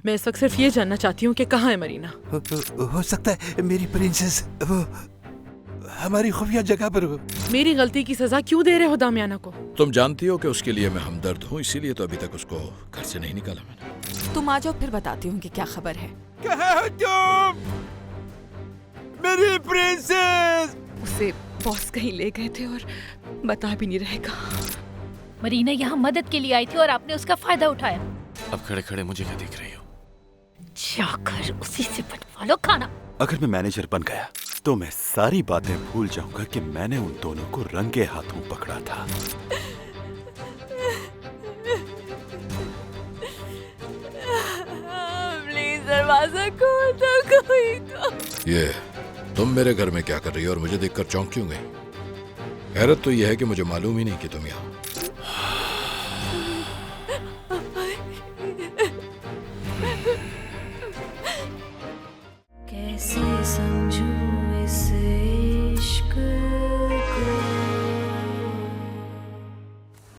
मैं इस वक्त सिर्फ ये जानना चाहती हूँ कि कहाँ है मरीना। हो सकता है मेरी प्रिंसेस वो हमारी खुफिया जगह पर हो। मेरी गलती की सजा क्यों दे रहे हो दामियाना को? तुम जानती हो कि उसके लिए मैं हमदर्द हूँ, इसीलिए तो अभी तक उसको घर से नहीं निकाला मैंने। तुम आ जाओ, फिर बताती हूँ कि क्या खबर है। कहाँ हो तुम मेरी प्रिंसेस? उसे बॉस कहीं ले गए थे और बता भी नहीं रहेगा। मरीना यहाँ मदद के लिए आई थी और आपने उसका फायदा उठाया। अब खड़े खड़े मुझे क्या देख रही हो? जाकर उसी से बनवा लो खाना। अगर मैं मैनेजर बन गया तो मैं सारी बातें भूल जाऊंगा कि मैंने उन दोनों को रंगे हाथों पकड़ा था। प्लीज दरवाजा खोल दो कोई तो। ये तुम मेरे घर में क्या कर रही हो और मुझे देखकर चौंक क्यों गई? हैरत तो यह है कि मुझे मालूम ही नहीं कि तुम यहाँ। कैसे